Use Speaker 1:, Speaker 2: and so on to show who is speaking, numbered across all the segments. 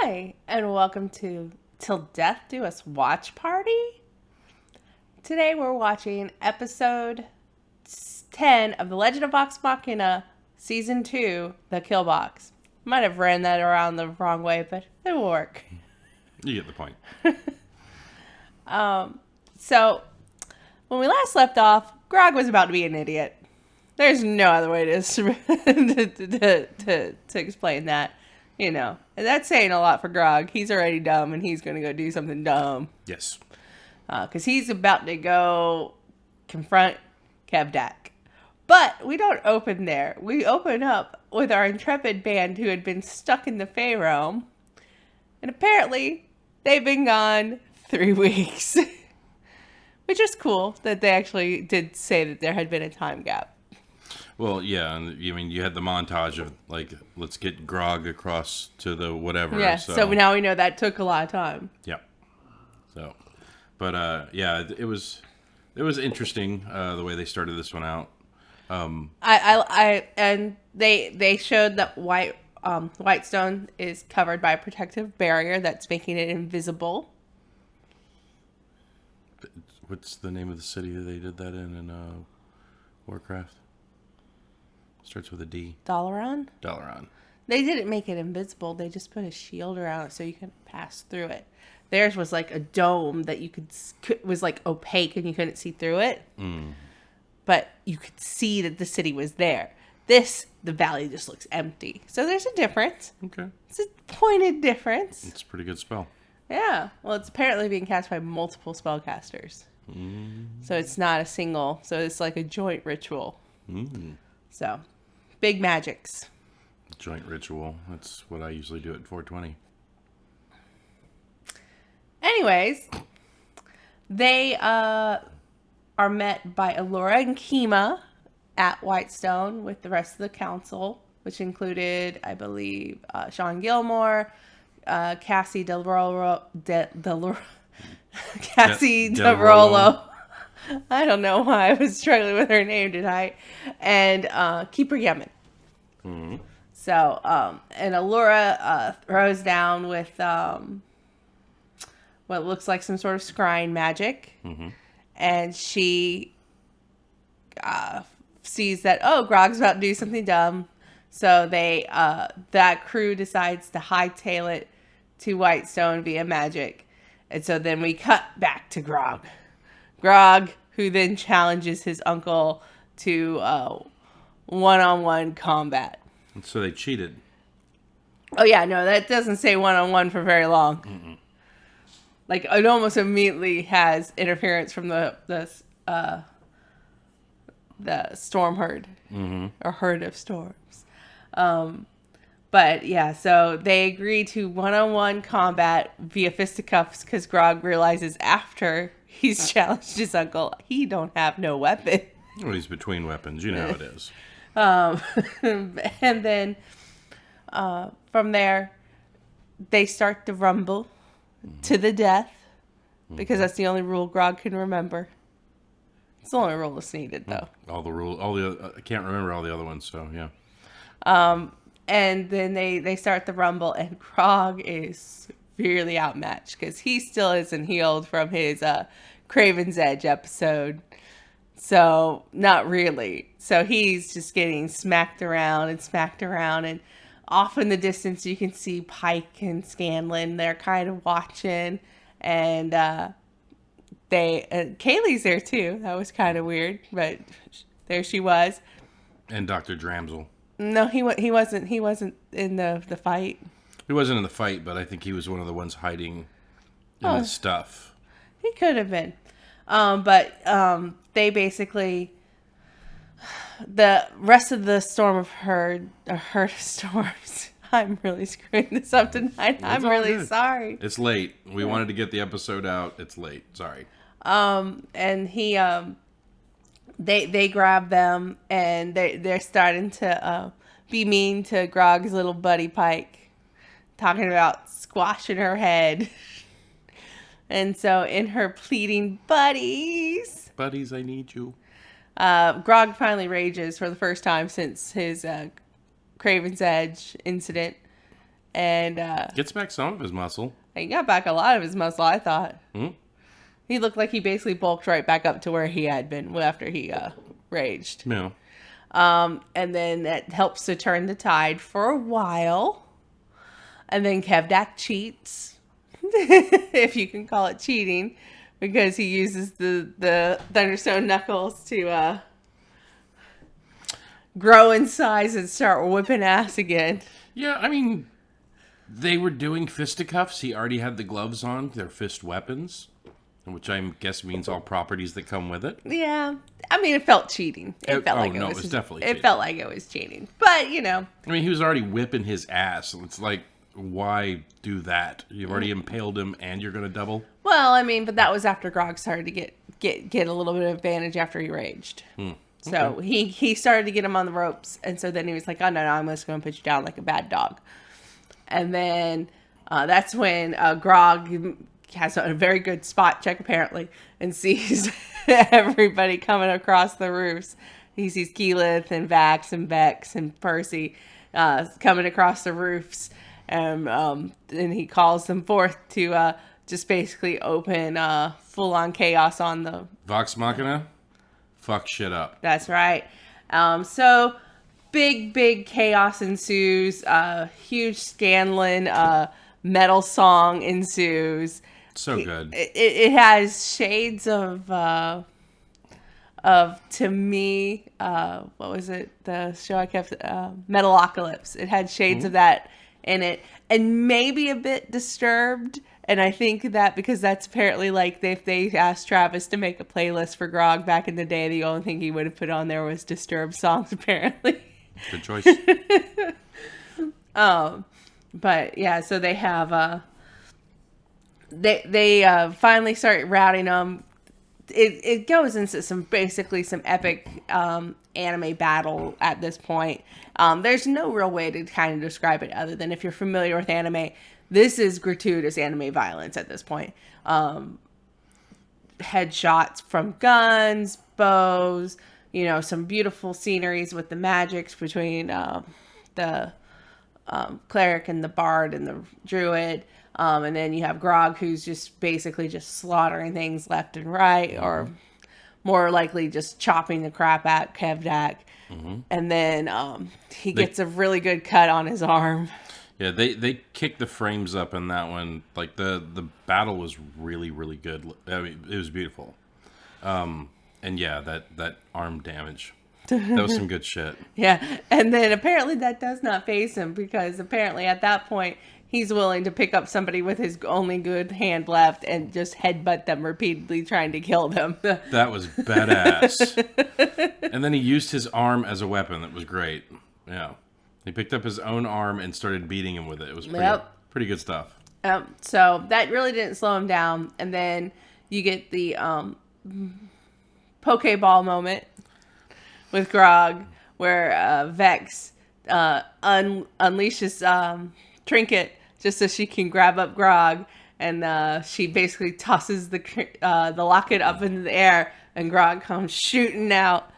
Speaker 1: Hi, and welcome to Till Death Do Us Watch Party. Today we're watching episode 10 of the Legend of Vox Machina, Season 2, The Kill Box. Might have ran that around the wrong way, but it will work.
Speaker 2: You get the point.
Speaker 1: So, when we last left off, Grog was about to be an idiot. There's no other way to explain that. You know, and that's saying a lot for Grog. He's already dumb, and he's going to go do something dumb.
Speaker 2: Yes.
Speaker 1: Because he's about to go confront Kevdak. But we don't open there. We open up with our intrepid band who had been stuck in the Fey realm. And apparently, they've been gone 3 weeks. Which is cool that they actually did say that there had been a time gap.
Speaker 2: Well, yeah, and I mean, you had the montage of, like, let's get Grog across to the whatever.
Speaker 1: Yeah, so now we know that took a lot of time.
Speaker 2: Yeah. So, but, yeah, it was interesting, the way they started this one out.
Speaker 1: And they showed that Whitestone is covered by a protective barrier that's making it invisible.
Speaker 2: What's the name of the city that they did that in Warcraft? Starts with a D.
Speaker 1: Dalaran?
Speaker 2: Dalaran.
Speaker 1: They didn't make it invisible. They just put a shield around it so you couldn't pass through it. Theirs was like a dome that was like opaque and you couldn't see through it.
Speaker 2: Mm.
Speaker 1: But you could see that the city was there. The valley just looks empty. So there's a difference.
Speaker 2: Okay.
Speaker 1: It's a pointed difference.
Speaker 2: It's a pretty good spell.
Speaker 1: Yeah. Well, it's apparently being cast by multiple spellcasters.
Speaker 2: Mm.
Speaker 1: So it's not a single. So it's like a joint ritual.
Speaker 2: Mm.
Speaker 1: So, big magics.
Speaker 2: Joint ritual. That's what I usually do at 420.
Speaker 1: Anyways, they are met by Allura and Kima at Whitestone with the rest of the council, which included, I believe, Sean Gilmore, Cassie Del Rollo. Cassie Del Rollo. I don't know why I was struggling with her name tonight. And Keeper Yemen.
Speaker 2: Mm-hmm.
Speaker 1: So, and Allura throws down with what looks like some sort of scrying magic.
Speaker 2: Mm-hmm.
Speaker 1: And she sees that, Grog's about to do something dumb. So that crew decides to hightail it to Whitestone via magic. And so then we cut back to Grog. Grog, who then challenges his uncle to one-on-one combat.
Speaker 2: And so they cheated.
Speaker 1: Oh, yeah, no, that doesn't say one-on-one for very long.
Speaker 2: Mm-mm.
Speaker 1: Like, it almost immediately has interference from the storm herd.
Speaker 2: Mm-hmm.
Speaker 1: Or herd of storms. But, yeah, so they agree to one-on-one combat via fisticuffs because Grog realizes after he's challenged his uncle, he don't have no weapon.
Speaker 2: Well, he's between weapons. You know how it is.
Speaker 1: And then from there, they start to rumble to the death because that's the only rule Grog can remember. It's the only rule that's needed, though.
Speaker 2: I can't remember all the other ones, so yeah.
Speaker 1: And then they start the rumble, and Grog is severely outmatched because he still isn't healed from his Craven's Edge episode. So, not really. So, he's just getting smacked around, and off in the distance, you can see Pike and Scanlan. They're kind of watching, and Kaylee's there too. That was kind of weird, but there she was.
Speaker 2: And Dr. Dramzel.
Speaker 1: No, he wasn't in the fight.
Speaker 2: He wasn't in the fight, but I think he was one of the ones hiding in the stuff.
Speaker 1: He could have been. But they basically, the rest of the storm of herd of storms. I'm really screwing this up tonight. I'm really good. Sorry.
Speaker 2: It's late. We wanted to get the episode out. It's late. Sorry.
Speaker 1: And he, they grab them and they're starting to be mean to Grog's little buddy Pike, talking about squashing her head. And so in her pleading, buddies,
Speaker 2: I need you.
Speaker 1: Grog finally rages for the first time since his Craven's Edge incident. and
Speaker 2: Gets back some of his muscle.
Speaker 1: he got back a lot of his muscle, I thought.
Speaker 2: Hmm?
Speaker 1: He looked like he basically bulked right back up to where he had been after he raged.
Speaker 2: Yeah.
Speaker 1: And then that helps to turn the tide for a while. And then Kevdak cheats, if you can call it cheating, because he uses the Thunderstone Knuckles to grow in size and start whipping ass again.
Speaker 2: Yeah, I mean, they were doing fisticuffs. He already had the gloves on. They're fist weapons, which I guess means all properties that come with it.
Speaker 1: Yeah. I mean, it felt cheating. It
Speaker 2: was definitely cheating.
Speaker 1: It felt like it was cheating. But, you know.
Speaker 2: I mean, he was already whipping his ass. It's like, why do that? You've already impaled him and you're going to double?
Speaker 1: Well, I mean, but that was after Grog started to get a little bit of advantage after he raged.
Speaker 2: Okay.
Speaker 1: So he started to get him on the ropes. And so then he was like, oh, no, I'm just going to put you down like a bad dog. And then that's when Grog has a very good spot check, apparently, and sees everybody coming across the roofs. He sees Keyleth and Vax and Vex and Percy coming across the roofs. And he calls them forth to just basically open full-on chaos on the...
Speaker 2: Vox Machina? Fuck shit up.
Speaker 1: That's right. So... Big chaos ensues. Huge Scanlan metal song ensues.
Speaker 2: So good.
Speaker 1: It has shades of to me, what was it? The show I kept, Metalocalypse. It had shades of that in it, and maybe a bit Disturbed. And I think that because that's apparently like if they asked Travis to make a playlist for Grog back in the day, the only thing he would have put on there was Disturbed songs, apparently.
Speaker 2: Good choice.
Speaker 1: But yeah, so they have they finally start routing them. It goes into some epic anime battle at this point. There's no real way to kind of describe it other than if you're familiar with anime, this is gratuitous anime violence at this point. Headshots from guns, bows, you know, some beautiful sceneries with the magics between the cleric and the bard and the druid. And then you have Grog, who's just basically just slaughtering things left and right, or more likely just chopping the crap at Kevdak. Mm-hmm. And then he gets a really good cut on his arm.
Speaker 2: Yeah, they kicked the frames up in that one. Like, the battle was really, really good. I mean, it was beautiful. And yeah, that arm damage. That was some good shit.
Speaker 1: Yeah, and then apparently that does not faze him, because apparently at that point he's willing to pick up somebody with his only good hand left and just headbutt them repeatedly, trying to kill them.
Speaker 2: That was badass. And then he used his arm as a weapon. That was great. Yeah. He picked up his own arm and started beating him with it. It was pretty good stuff.
Speaker 1: So that really didn't slow him down. And then you get the Pokeball moment with Grog, where Vex unleashes Trinket just so she can grab up Grog, and she basically tosses the locket up into the air, and Grog comes shooting out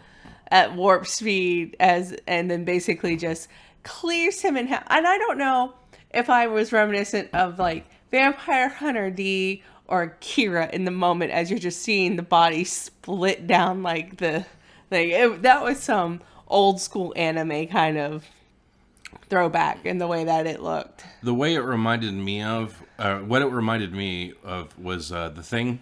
Speaker 1: at warp speed and then basically just clears him in half. And I don't know if I was reminiscent of like Vampire Hunter D or Kira in the moment, as you're just seeing the body split down like that was some old school anime kind of throwback in the way that it looked.
Speaker 2: The way it reminded me of, what it reminded me of was The Thing,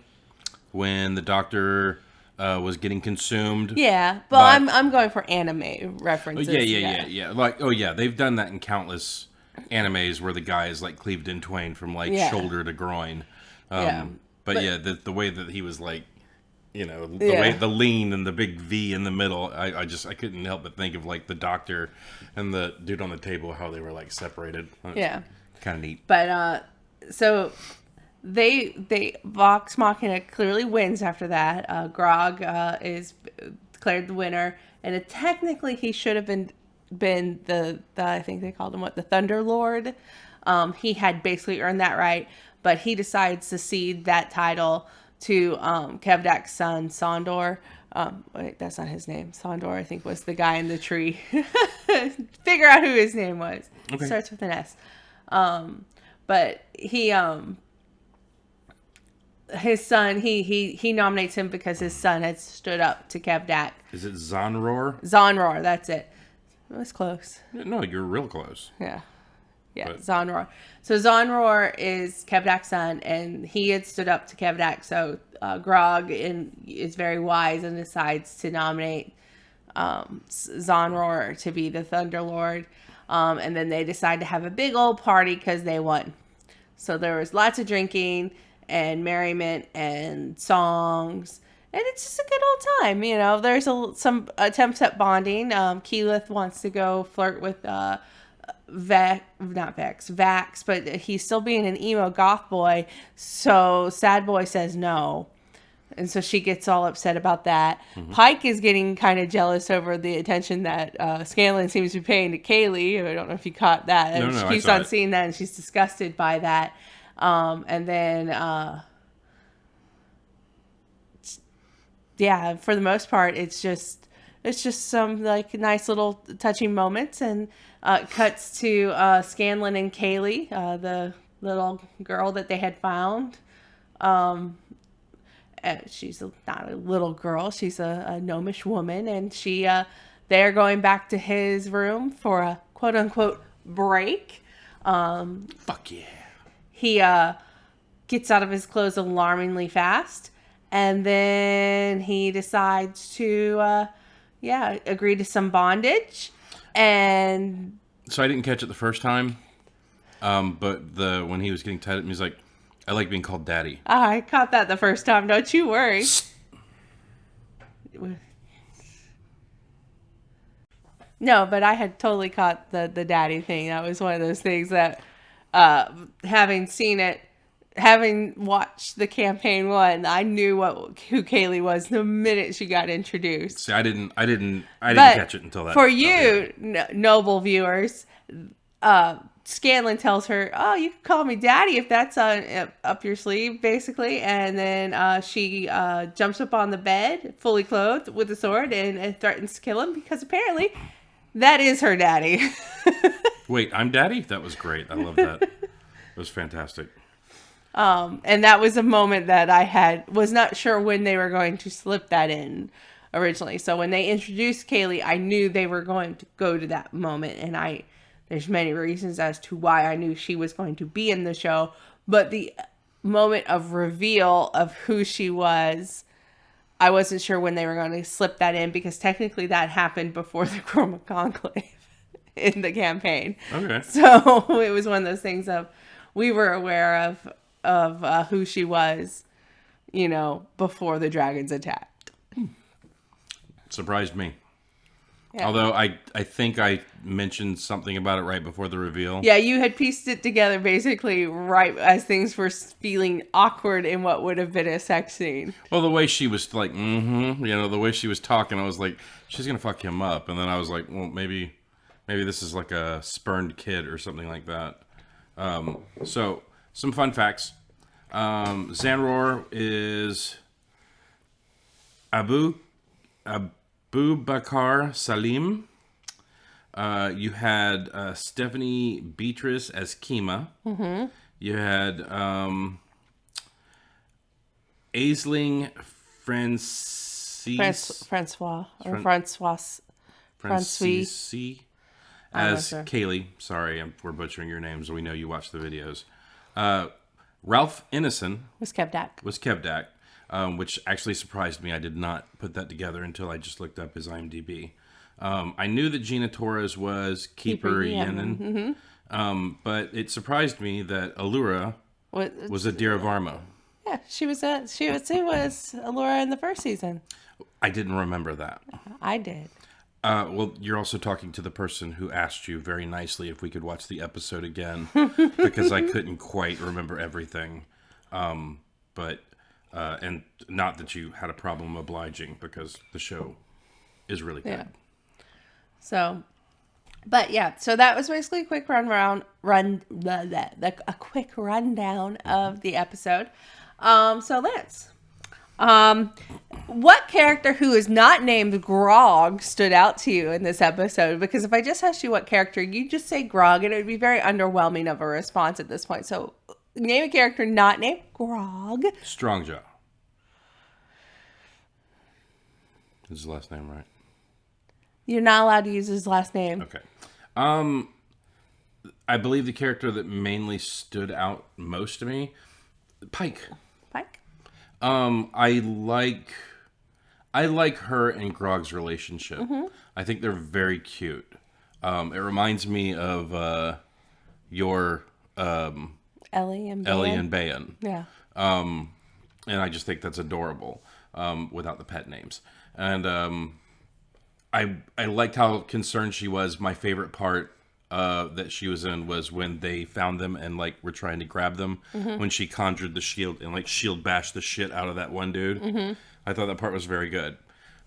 Speaker 2: when the doctor was getting consumed.
Speaker 1: Yeah, but I'm going for anime references.
Speaker 2: Yeah. Like, they've done that in countless animes where the guy is like cleaved in twain from like shoulder to groin. But the way that he was like, you know, way the lean and the big V in the middle, I couldn't help but think of like the doctor and the dude on the table, how they were like separated. Kind of neat.
Speaker 1: But so they Vox Machina clearly wins after that. Grog is declared the winner, and technically he should have been the I think they called him the Thunder Lord. He had basically earned that right, but he decides to cede that title to Kevdak's son Sondor. Wait, that's not his name. Sondor, I think, was the guy in the tree. Figure out who his name was. Okay. Starts with an S. But his son, he nominates him because his son had stood up to Kevdak.
Speaker 2: Is it Zonroar?
Speaker 1: Zonroar, that's it. It was close.
Speaker 2: No, you're real close.
Speaker 1: Yeah. Yeah, but Zonroar. So Zonroar is Kevdak's son, and he had stood up to Kevdak. So Grog is very wise and decides to nominate Zonroar to be the Thunderlord. And then they decide to have a big old party because they won. So there was lots of drinking and merriment and songs. And it's just a good old time. You know, there's some attempts at bonding. Keyleth wants to go flirt with Vax, but he's still being an emo goth boy. So Sad Boy says no. And so she gets all upset about that. Mm-hmm. Pike is getting kind of jealous over the attention that Scanlan seems to be paying to Kaylee. I don't know if you caught that. And she keeps on seeing that, and she's disgusted by that. And then, yeah, for the most part, it's just some like nice little touching moments, and cuts to Scanlan and Kaylee, the little girl that they had found. She's not a little girl; she's a gnomish woman, and they're going back to his room for a quote unquote break.
Speaker 2: Fuck yeah!
Speaker 1: He gets out of his clothes alarmingly fast, and then he decides to agree to some bondage. And
Speaker 2: so I didn't catch it the first time, but when he was getting tied up, he's like, "I like being called Daddy."
Speaker 1: I caught that the first time. Don't you worry. No, but I had totally caught the daddy thing. That was one of those things that, having watched the campaign one, I knew who Kaylee was the minute she got introduced.
Speaker 2: See, I didn't catch it until that.
Speaker 1: For you, noble viewers, Scanlan tells her, "Oh, you can call me Daddy if that's up your sleeve," basically. And then she jumps up on the bed, fully clothed, with a sword, and threatens to kill him because apparently that is her daddy.
Speaker 2: Wait, I'm Daddy? That was great. I love that. It was fantastic.
Speaker 1: And that was a moment that was not sure when they were going to slip that in originally. So when they introduced Kaylee, I knew they were going to go to that moment. And there's many reasons as to why I knew she was going to be in the show. But the moment of reveal of who she was, I wasn't sure when they were going to slip that in, because technically that happened before the Chroma Conclave in the campaign.
Speaker 2: Okay.
Speaker 1: So it was one of those things of, we were aware of who she was, before the dragons attacked.
Speaker 2: Surprised me. Yeah. Although I think I mentioned something about it right before the reveal.
Speaker 1: Yeah, you had pieced it together basically right as things were feeling awkward in what would have been a sex scene.
Speaker 2: Well, the way she was like, the way she was talking, I was like, she's going to fuck him up. And then I was like, well, maybe this is like a spurned kid or something like that. So, some fun facts. Zanroar is Abu Bakr Salim. You had Stephanie Beatrice as Kima. Mm-hmm. You had Aisling
Speaker 1: Francois as
Speaker 2: Kaylee. Sorry, we're butchering your names. We know you watch the videos. Ralph Innocent
Speaker 1: was Kevdak.
Speaker 2: Which actually surprised me. I did not put that together until I just looked up his IMDb. I knew that Gina Torres was Keeper Yenin, but it surprised me that Allura was Adira Varma.
Speaker 1: Yeah, she was Allura in the first season.
Speaker 2: I didn't remember that.
Speaker 1: I did.
Speaker 2: Well, you're also talking to the person who asked you very nicely if we could watch the episode again, because I couldn't quite remember everything. But and not that you had a problem obliging, because the show is really good. Yeah.
Speaker 1: So that was basically a quick rundown of the episode. So Lance, What character who is not named Grog stood out to you in this episode? Because if I just asked you what character, you just say Grog, and it would be very underwhelming of a response at this point. So, name a character not named Grog.
Speaker 2: Strongjaw. Is his last name right?
Speaker 1: You're not allowed to use his last name.
Speaker 2: Okay. I believe the character that mainly stood out most to me, Pike.
Speaker 1: Pike?
Speaker 2: I like her and Grog's relationship. Mm-hmm. I think they're very cute. It reminds me of your
Speaker 1: Ellie and
Speaker 2: Bayan.
Speaker 1: Yeah.
Speaker 2: And I just think that's adorable without the pet names. And I liked how concerned she was. My favorite part that she was in was when they found them and like were trying to grab them. Mm-hmm. When she conjured the shield and like shield bashed the shit out of that one dude. Mm-hmm. I thought that part was very good.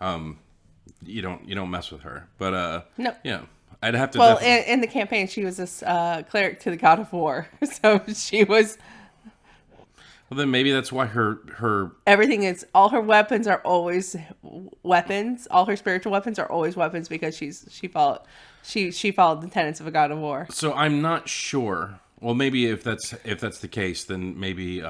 Speaker 2: You don't mess with her, but
Speaker 1: no.
Speaker 2: Yeah, I'd have to.
Speaker 1: Well, in the campaign, she was a cleric to the God of War, so she was.
Speaker 2: Well, then maybe that's why her
Speaker 1: everything is, all her weapons are always weapons. All her spiritual weapons are always weapons because she followed the tenets of a God of War.
Speaker 2: So I'm not sure. Well, maybe if that's the case, then maybe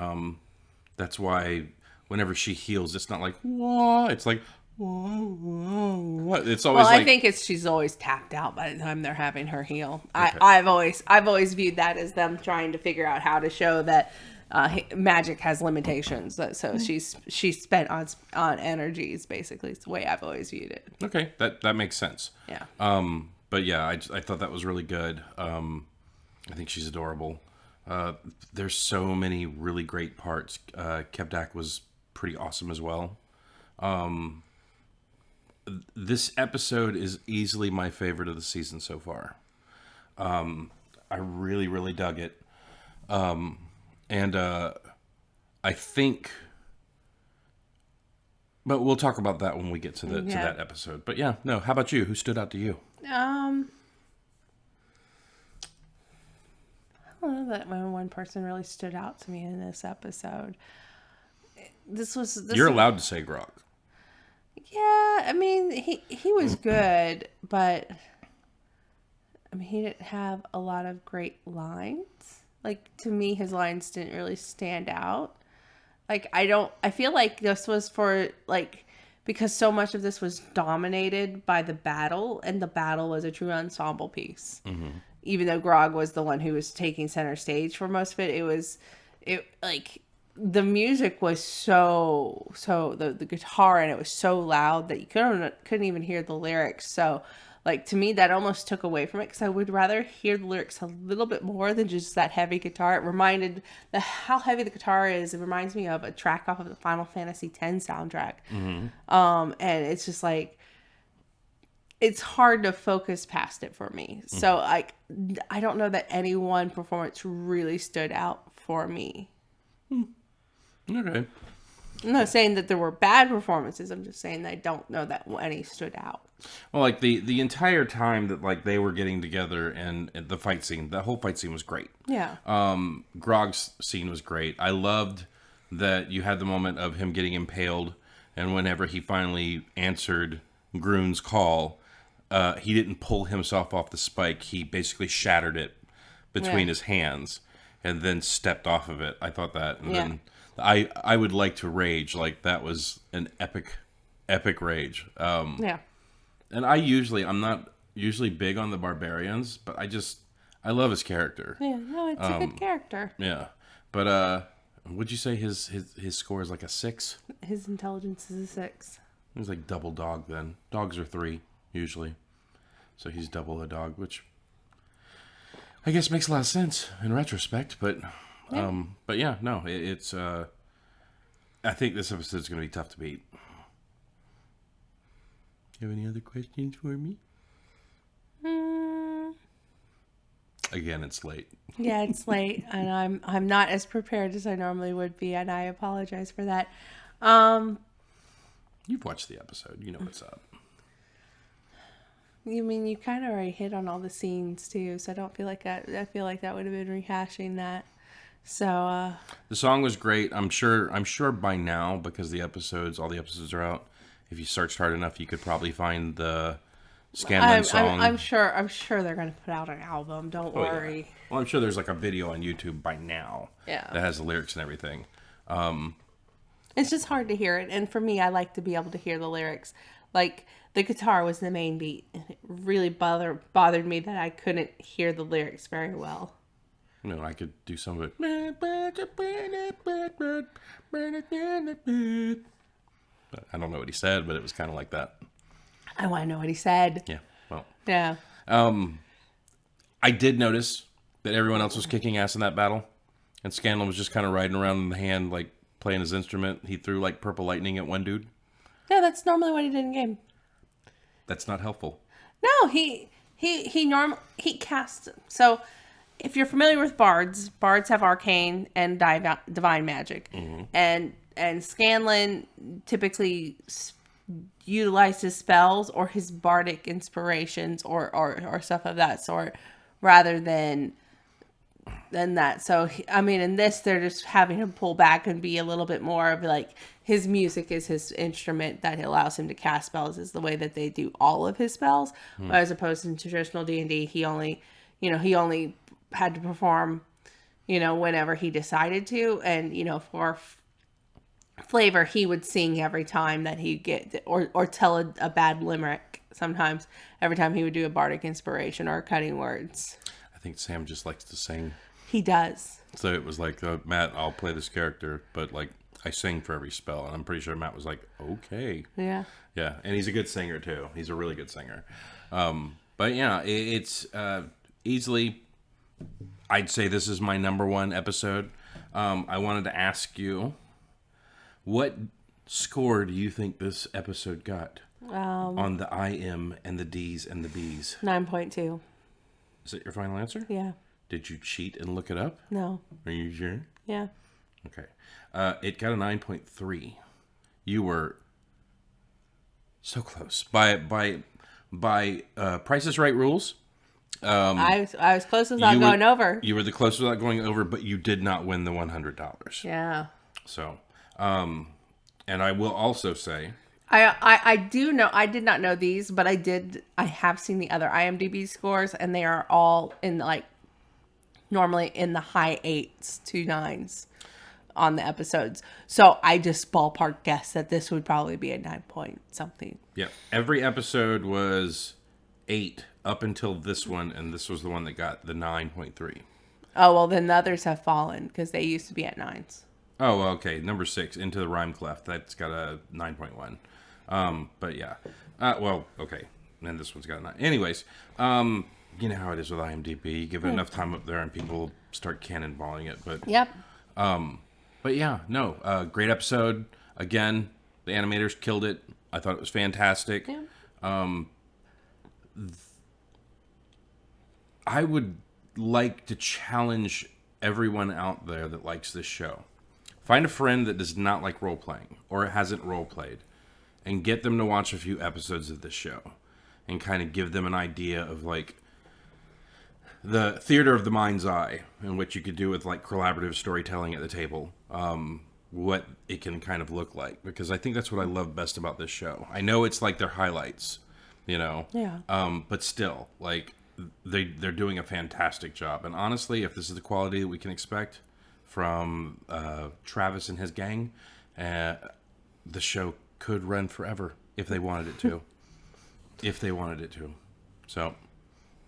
Speaker 2: that's why whenever she heals, it's not like whoa. It's like whoa. It's always.
Speaker 1: Well, I think she's always tapped out by the time they're having her heal. Okay. I've always viewed that as them trying to figure out how to show that. Magic has limitations, so she's spent on energies. Basically, it's the way I've always viewed it.
Speaker 2: Okay, that makes sense.
Speaker 1: Yeah.
Speaker 2: But yeah, I thought that was really good. I think she's adorable. There's so many really great parts. Kevdak was pretty awesome as well. This episode is easily my favorite of the season so far. I really, really dug it. And I think, but we'll talk about that when we get to that episode. But yeah, no. How about you? Who stood out to you?
Speaker 1: I don't know that one person really stood out to me in this episode.
Speaker 2: You're allowed to say Grog.
Speaker 1: Yeah, I mean he was good, but I mean he didn't have a lot of great lines. Like, to me, his lines didn't really stand out. Like, I feel like this was for, like, because so much of this was dominated by the battle, and the battle was a true ensemble piece. Mm-hmm. Even though Grog was the one who was taking center stage for most of it, the music was the guitar, and it was so loud that you couldn't even hear the lyrics. So, like, to me, that almost took away from it because I would rather hear the lyrics a little bit more than just that heavy guitar. It reminded how heavy the guitar is. It reminds me of a track off of the Final Fantasy X soundtrack. Mm-hmm. And it's just like, it's hard to focus past it for me. Mm-hmm. So, like, I don't know that any one performance really stood out for me.
Speaker 2: Okay.
Speaker 1: I'm not saying that there were bad performances. I'm just saying that I don't know that any stood out.
Speaker 2: Well, like the entire time that like they were getting together and the fight scene, the whole fight scene was great.
Speaker 1: Yeah.
Speaker 2: Grog's scene was great. I loved that you had the moment of him getting impaled, and whenever he finally answered Groon's call, he didn't pull himself off the spike. He basically shattered it between his hands and then stepped off of it. I thought that, and then I would like to rage. Like, that was an epic rage. And I'm not usually big on the barbarians, but I love his character.
Speaker 1: Yeah, no, it's a good character.
Speaker 2: Yeah. But would you say his score is like a 6?
Speaker 1: His intelligence is a 6.
Speaker 2: He's like double dog then. Dogs are 3 usually. So he's double a dog, which I guess makes a lot of sense in retrospect, but yeah, no, it's I think this episode's going to be tough to beat. You have any other questions for me? Again, it's late.
Speaker 1: Yeah, it's late, and I'm not as prepared as I normally would be, and I apologize for that.
Speaker 2: You've watched the episode. You know what's up.
Speaker 1: You mean you kind of already hit on all the scenes too, so I don't feel like that. I feel like that would have been rehashing that. So
Speaker 2: the song was great. I'm sure by now, because all the episodes are out. If you searched hard enough, you could probably find the Scanlan song.
Speaker 1: I'm sure they're going to put out an album. Don't worry.
Speaker 2: Yeah. Well, I'm sure there's like a video on YouTube by now.
Speaker 1: Yeah.
Speaker 2: That has the lyrics and everything.
Speaker 1: It's just hard to hear it, and for me, I like to be able to hear the lyrics. Like the guitar was the main beat, and it really bothered me that I couldn't hear the lyrics very well.
Speaker 2: You know, I could do some of it. I don't know what he said, but it was kind of like that.
Speaker 1: I want to know what he said.
Speaker 2: Yeah. Well.
Speaker 1: Yeah.
Speaker 2: I did notice that everyone else was kicking ass in that battle, and Scanlan was just kind of riding around in the hand, like playing his instrument. He threw like purple lightning at one dude.
Speaker 1: Yeah, that's normally what he did in game.
Speaker 2: That's not helpful.
Speaker 1: No, he casts. So, if you're familiar with bards have arcane and divine magic, and Scanlan typically utilizes spells or his bardic inspirations or stuff of that sort, rather than that. So, in this, they're just having him pull back and be a little bit more of like his music is his instrument that allows him to cast spells, is the way that they do all of his spells. As opposed to traditional D&D, he only had to perform, whenever he decided to. And, for flavor, he would sing every time that he'd get, or tell a bad limerick sometimes, every time he would do a bardic inspiration or cutting words.
Speaker 2: I think Sam just likes to sing.
Speaker 1: He does.
Speaker 2: So it was like, Matt, I'll play this character, but like I sing for every spell. And I'm pretty sure Matt was like, okay.
Speaker 1: Yeah.
Speaker 2: Yeah. And he's a good singer too. He's a really good singer. But yeah, it's easily, I'd say this is my number one episode. I wanted to ask you, what score do you think this episode got on the IM and the D's and the B's?
Speaker 1: 9.2.
Speaker 2: Is that your final answer?
Speaker 1: Yeah.
Speaker 2: Did you cheat and look it up?
Speaker 1: No.
Speaker 2: Are you sure?
Speaker 1: Yeah.
Speaker 2: Okay. It got a 9.3. You were so close. By Price is Right rules.
Speaker 1: I was close without going over.
Speaker 2: You were the closest without going over, but you did not win the $100.
Speaker 1: Yeah.
Speaker 2: So, and I will also say,
Speaker 1: I do know, I did not know these, but I have seen the other IMDb scores, and they are all in normally in the high 8s to 9s on the episodes. So I just ballpark guess that this would probably be a 9 point something.
Speaker 2: Yeah. Every episode was 8 up until this one, and this was the one that got the 9.3.
Speaker 1: Oh, well, then the others have fallen because they used to be at 9s.
Speaker 2: Oh, okay. Number 6, Into the Rhyme Cleft. That's got a 9.1. But yeah. Well, okay. And this one's got a 9. Anyways, you know how it is with IMDb. You give it enough time up there and people start cannonballing it. But
Speaker 1: yep.
Speaker 2: But yeah, no. Great episode. Again, the animators killed it. I thought it was fantastic. Yeah. I would like to challenge everyone out there that likes this show. Find a friend that does not like role-playing or hasn't role-played and get them to watch a few episodes of this show and kind of give them an idea of like the theater of the mind's eye and what you could do with like collaborative storytelling at the table, what it can kind of look like. Because I think that's what I love best about this show. I know it's like their highlights, Yeah. But still, like they're doing a fantastic job. And honestly, if this is the quality that we can expect from Travis and his gang, the show could run forever if they wanted it to. So,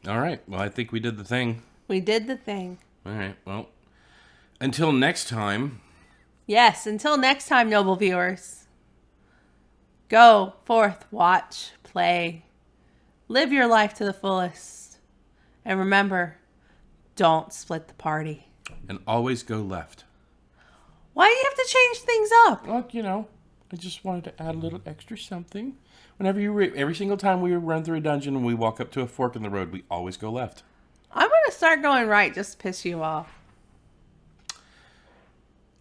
Speaker 2: all right. Well, I think we did the thing.
Speaker 1: We did the thing.
Speaker 2: All right. Well, until next time.
Speaker 1: Yes, until next time, noble viewers. Go forth, watch, play. Live your life to the fullest. And remember, don't split the party.
Speaker 2: And always go left.
Speaker 1: Why do you have to change things up?
Speaker 2: Well, I just wanted to add a little extra something. Whenever every single time we run through a dungeon and we walk up to a fork in the road, we always go left.
Speaker 1: I'm going to start going right just to piss you off.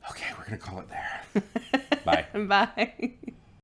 Speaker 2: Okay, we're going to call it there. Bye.
Speaker 1: Bye.